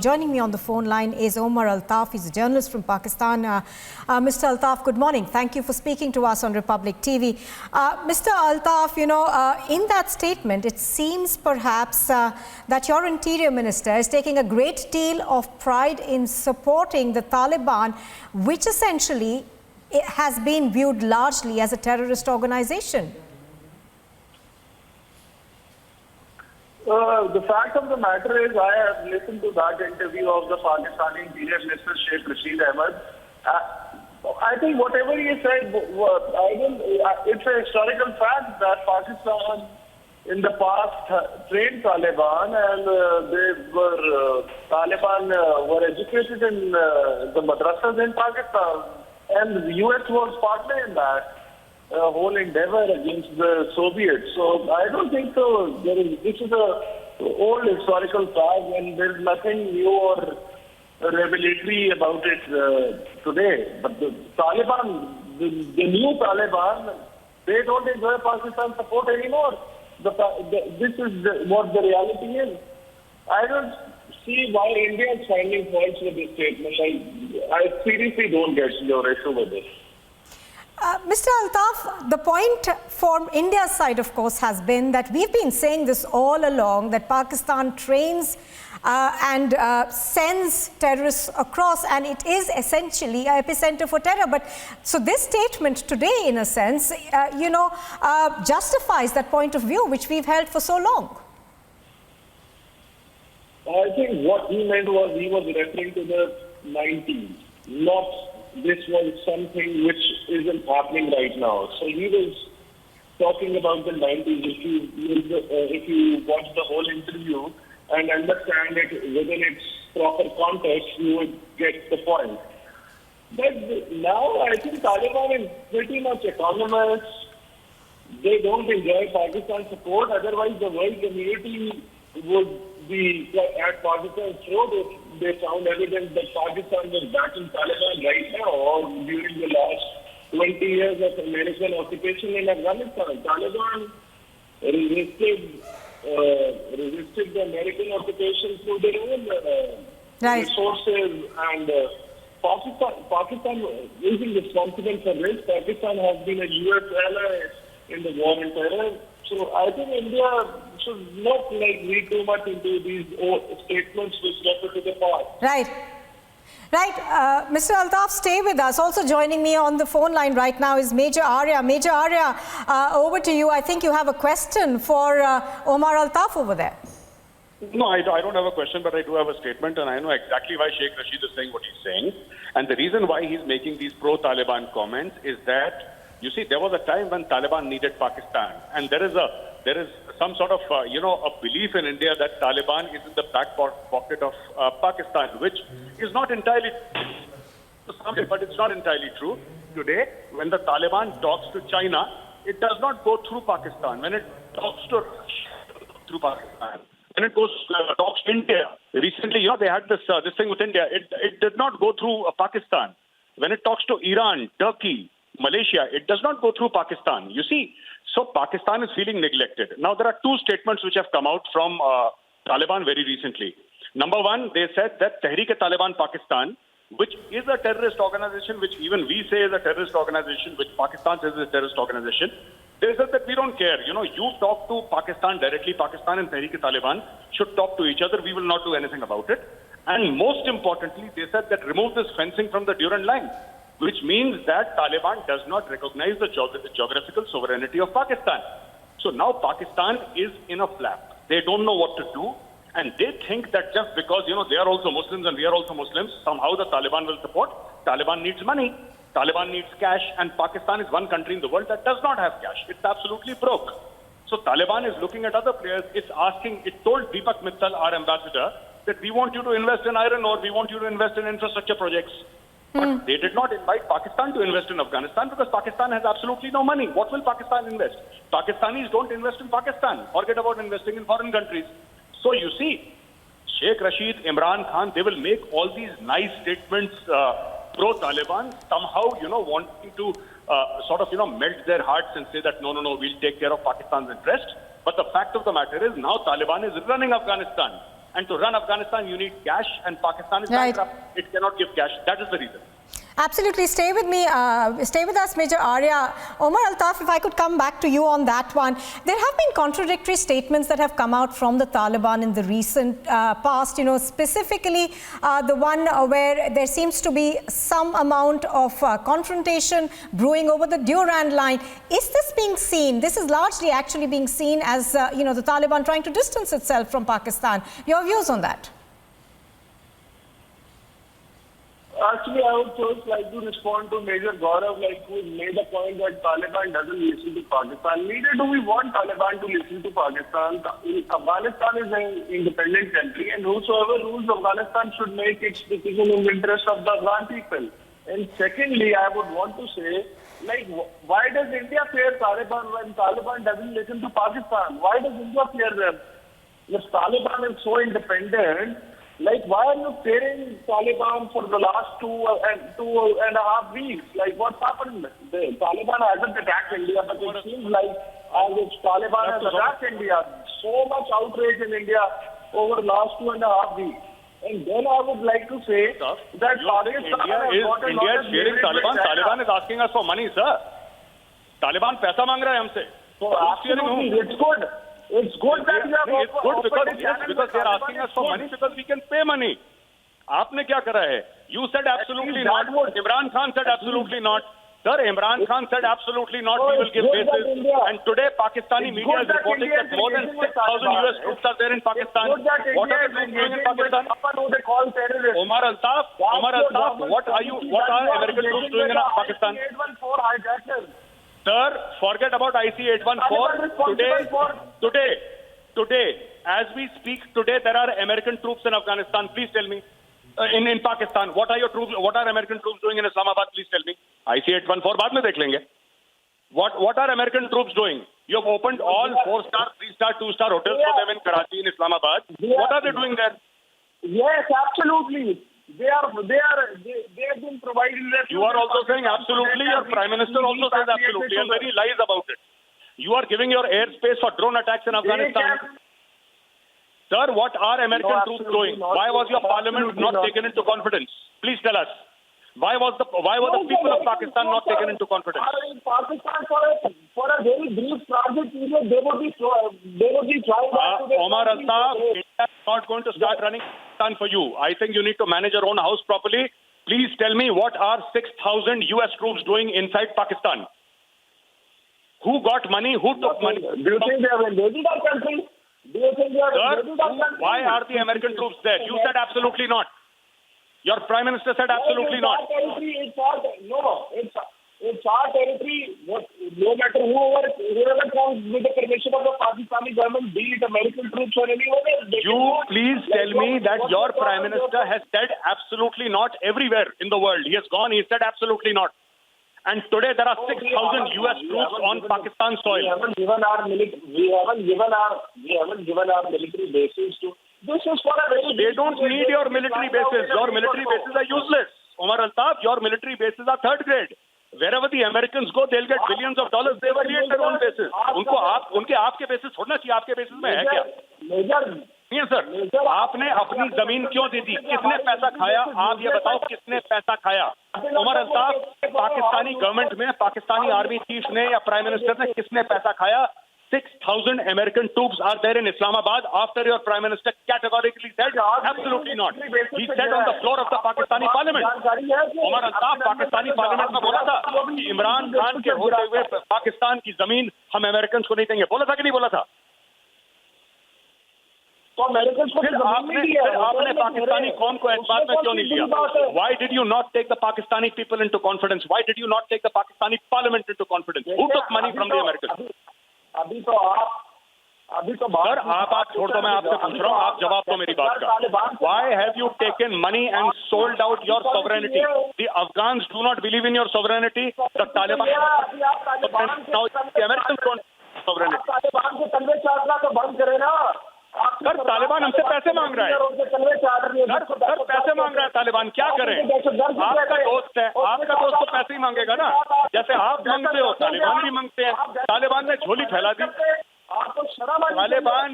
Joining me on the phone line is Omar Altaf. He's a journalist from Pakistan. Mr. Altaf, good morning. Thank you for speaking to us on Republic TV. Mr. Altaf, in that statement, it seems perhaps that your interior minister is taking a great deal of pride in supporting the Taliban, which essentially has been viewed largely as a terrorist organization. The fact of the matter is, I have listened to that interview of the Pakistani Interior Minister Sheikh Rashid Ahmed. I think whatever he said, it's a historical fact that Pakistan in the past trained Taliban, and Taliban were educated in the madrasas in Pakistan, and the US was partner in that whole endeavor against the Soviets. So I don't think so. This is a old historical fact, and there's nothing new or revelatory about it today. But the Taliban, the new Taliban, they don't enjoy Pakistan support anymore. This is what the reality is. I don't see why India is finding faults with this statement. I seriously don't get your issue with this. Mr. Altaf, the point from India's side, of course, has been that we've been saying this all along, that Pakistan trains and sends terrorists across, and it is essentially an epicenter for terror. But so this statement today, in a sense, justifies that point of view, which we've held for so long. I think what he meant was he was referring to the 90s, not this was something which isn't happening right now. So he was talking about the 90s. If you watch the whole interview and understand it within its proper context, you would get the point. But now I think Taliban is pretty much autonomous. They don't enjoy Pakistan support. Otherwise, the world community would be at Pakistan's throat if they found evidence that Pakistan was backing Taliban right now or during the last 20 years of American occupation in Afghanistan. Taliban resisted the American occupation through their own resources, and Pakistan isn't responsible for this. Pakistan has been a US ally in the war on terror. So I think India should not read too much into these statements which refer to the past. Right. Mr. Altaf, stay with us. Also joining me on the phone line right now is Major Arya. Major Arya, over to you. I think you have a question for Omar Altaf over there. No, I don't have a question, but I do have a statement, and I know exactly why Sheikh Rashid is saying what he's saying. And the reason why he's making these pro-Taliban comments is that, you see, there was a time when Taliban needed Pakistan, and there is some sort of a belief in India that Taliban is in the back pocket of Pakistan, which is not entirely true, but it's not entirely true. Today, when the Taliban talks to China, it does not go through Pakistan. When it talks to through Pakistan, when it goes talks to India, recently, they had this thing with India. It did not go through Pakistan. When it talks to Iran, Turkey, Malaysia, it does not go through Pakistan. You see, so Pakistan is feeling neglected. Now, there are two statements which have come out from Taliban very recently. Number one, they said that Tehreek-e-Taliban Pakistan, which is a terrorist organization, which even we say is a terrorist organization, which Pakistan says is a terrorist organization, they said that we don't care. You talk to Pakistan directly. Pakistan and Tehreek-e-Taliban should talk to each other. We will not do anything about it. And most importantly, they said that remove this fencing from the Durand line, which means that Taliban does not recognize the geographical sovereignty of Pakistan. So now Pakistan is in a flap. They don't know what to do, and they think that just because, they are also Muslims and we are also Muslims, somehow the Taliban will support. Taliban needs money, Taliban needs cash, and Pakistan is one country in the world that does not have cash. It's absolutely broke. So Taliban is looking at other players. It told Deepak Mittal, our ambassador, that we want you to invest in iron ore, we want you to invest in infrastructure projects. But they did not invite Pakistan to invest in Afghanistan because Pakistan has absolutely no money. What will Pakistan invest? Pakistanis don't invest in Pakistan. Forget about investing in foreign countries. So you see, Sheikh Rashid, Imran Khan, they will make all these nice statements pro-Taliban, somehow, wanting to melt their hearts and say that, no, we'll take care of Pakistan's interest. But the fact of the matter is now Taliban is running Afghanistan. And to run Afghanistan, you need cash, and Pakistan is Right. bankrupt. It cannot give cash. That is the reason. Absolutely. Stay with me. Stay with us, Major Arya. Omar Altaf, if I could come back to you on that one. There have been contradictory statements that have come out from the Taliban in the recent past, you know, specifically the one where there seems to be some amount of confrontation brewing over the Durand line. Is this being seen? This is largely actually being seen as, you know, the Taliban trying to distance itself from Pakistan. Your views on that? Actually, I would first like to respond to Major Gaurav, who made the point that Taliban doesn't listen to Pakistan. Neither do we want Taliban to listen to Pakistan. Afghanistan is an independent country, and whosoever rules Afghanistan should make its decision in the interest of the Afghan people. And secondly, I would want to say, why does India fear Taliban when Taliban doesn't listen to Pakistan? Why does India fear them? If Taliban is so independent, why are you fearing Taliban for the last two and a half weeks? What's happened? The Taliban hasn't attacked India, but it seems like as if Taliban has attacked India. So much outrage in India over the last 2.5 weeks. And then I would like to say that Pakistan India is fearing Taliban. Taliban is asking us for money, sir. Taliban paisa मांग रहा है हमसे. So absolutely, it's good. It's good that you have It's good because they are asking us for money because we can pay money. आपने क्या करा है? You said absolutely not. Imran Khan said absolutely not. Sir, Imran Khan said absolutely not. We will give bases. And today, Pakistani media is reporting that more than 6,000 US troops are there in Pakistan. What are they doing in Pakistan? Omar Altaf, what are American troops doing in Pakistan? Sir, forget about IC-814. Today, as we speak, today there are American troops in Afghanistan. Please tell me. In Pakistan, what are American troops doing in Islamabad? Please tell me. IC-814 बाद में देख लेंगे. What are American troops doing? You have opened all 4-star, 3-star, 2-star hotels for them in Karachi, in Islamabad. What are they doing there? Yes, absolutely. They have been providing. You are also saying absolutely. Your Prime Minister also says absolutely, and then he lies about it. You are giving your airspace for drone attacks in Afghanistan. Sir, what are American troops doing? Why was your parliament not taken into confidence? Please tell us. Why were the people of Pakistan not taken into confidence? In Pakistan, for a very brief transit period, they would be trying to Omar Altaf, India is not going to start running Pakistan for you. I think you need to manage your own house properly. Please tell me, what are 6,000 US troops doing inside Pakistan? Who got money? Who took money? Do you think they have invaded our country? Do you think they have invaded our country? Why are the American troops there? You said absolutely not. Your Prime Minister said absolutely not. It's our territory. No matter whoever comes with the permission of the Pakistani government, be it American troops or anyone else. You please tell me that your Prime Minister has said absolutely not everywhere in the world. He has gone, he said absolutely not. And today there are 6,000 US troops on Pakistan soil. We haven't given our military bases to. This is for a very. They don't need your military bases. Your military bases are useless. Omar Altaf, your military bases are third grade. Wherever the Americans go, they'll get billions of dollars. They will create their own bases. उनके आपके bases छोड़ना चाहिए. आपके bases में है क्या? नहीं sir. आपने अपनी जमीन क्यों दे दी? किसने पैसा खाया? आप ये बताओ, किसने पैसा खाया? उमर अल्ताफ, पाकिस्तानी गवर्नमेंट में पाकिस्तानी आर्मी चीफ ने या प्राइम मिनिस्टर ने किसने पैसा खाया? 6,000 American troops are there in Islamabad after your Prime Minister categorically said absolutely not. He said on the floor of the Pakistani Parliament. Umar Altaf Pakistani parliament में बोला था कि इमरान खान के होते हुए पाकिस्तान की जमीन हम अमेरिकन को नहीं देंगे. बोला था कि नहीं बोला था? फिर आपने पाकिस्तानी कौम को इस बात में क्यों नहीं लिया? Why did you not take the Pakistani people into confidence? Why did you not take the Pakistani Parliament into confidence? Who took money from the Americans? अभी तो सर आप छोड़ दो, मैं आपसे पूछ रहा हूँ, आप जवाब दो मेरी बात का. Why have you taken money and sold out your sovereignty? The Afghans do not believe in your sovereignty. The Taliban, now the Americans don't sovereignty. Taliban के तलवे चाटना तो बंद करे ना. सर तालिबान हमसे पैसे मांग रहा है. सर पैसे मांग रहा है तालिबान, क्या करें? आपका दोस्त है, आपका दोस्त तो पैसे ही मांगेगा ना. जैसे आप मांगते हो तालिबान भी मांगते हैं. तालिबान ने झोली फैला दी. तालिबान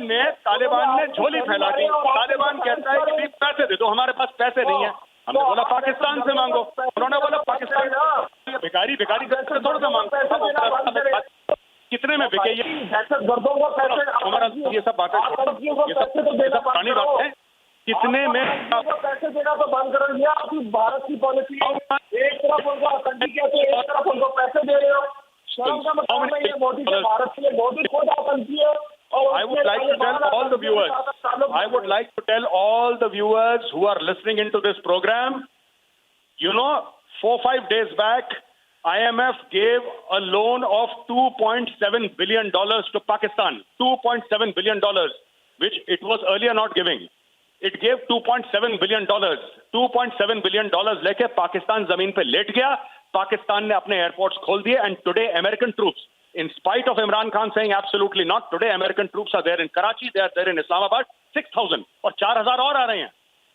ने झोली फैला दी. तालिबान कहता है कि पैसे दे दो, हमारे पास पैसे नहीं है। हमने बोला पाकिस्तान से मांगो, उन्होंने बोला पाकिस्तान भिखारी से थोड़ा सा मांगो। कितने में बिके ये दहशतगर्दों को पैसे, हमारा ये सब बातें, ये सब पुरानी बात है। कितने में पैसे देना तो बंद करो, ये आपकी भारत की पॉलिसी है। एक तरफ उनको आतंकी कहते हैं, एक तरफ उनको पैसे दे रहे हो। शर्म का मतलब है ये मोदी के भारत के लिए, मोदी खुद आतंकी है। I would like to tell all the viewers, I would like to tell all the viewers who are listening into this program, you know, 4-5 days back, IMF gave a loan of $2.7 billion to Pakistan. $2.7 billion, which it was earlier not giving. It gave $2.7 billion. $2.7 billion लेके पाकिस्तान जमीन पे late गया, पाकिस्तान ने अपने airports खोल दिए, and today American troops, in spite of Imran Khan saying absolutely not, today American troops are there in Karachi, they are there in Islamabad, 6,000 और 4,000 और आ रहे हैं।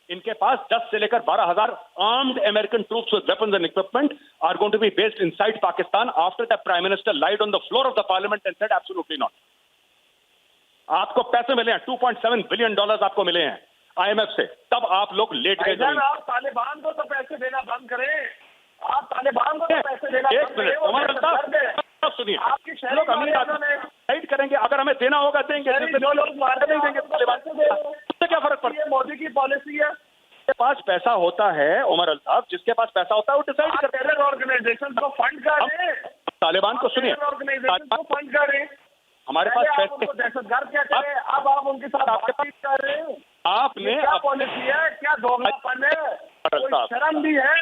इनके पास 10 से लेकर 12,000 armed American troops with weapons and equipment are going to be based inside Pakistan after the Prime Minister lied on the floor of the Parliament and said absolutely not. आपको पैसे मिले हैं, $2.7 billion आपको मिले हैं IMF से, तब आप लोग लेट गए। आप तालिबान को तो पैसे देना बंद करें, आप तालिबान को तो पैसे देना एक मिनट, सुनिए, लोग अमीर आदमी करेंगे, अगर हमें देना होगा देंगे, जो लोग मारे नहीं देंगे तालिबान से क्या फर्क पड़ता है? मोदी की पॉलिसी है। जिसके पास पैसा होता है उमर अल्ताफ, जिसके पास पैसा होता है वो डिसाइड करते हैं। टेरर ऑर्गेनाइजेशन को फंड करें, तालिबान को सुनिए, ऑर्गेनाइजेशन को फंड करें, हमारे पास पैसे, दहशतगर्द कहते हैं, अब आप उनके साथ बातचीत कर रहे हैं। आपने क्या पॉलिसी है, क्या दोगलापन है, कोई शर्म भी है?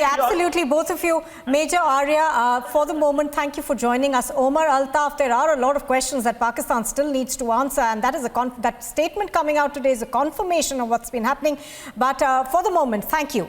Absolutely, both of you. Major Arya, for the moment, thank you for joining us. Omar Altaf, there are a lot of questions that Pakistan still needs to answer, and that is that statement coming out today is a confirmation of what's been happening. But for the moment, thank you.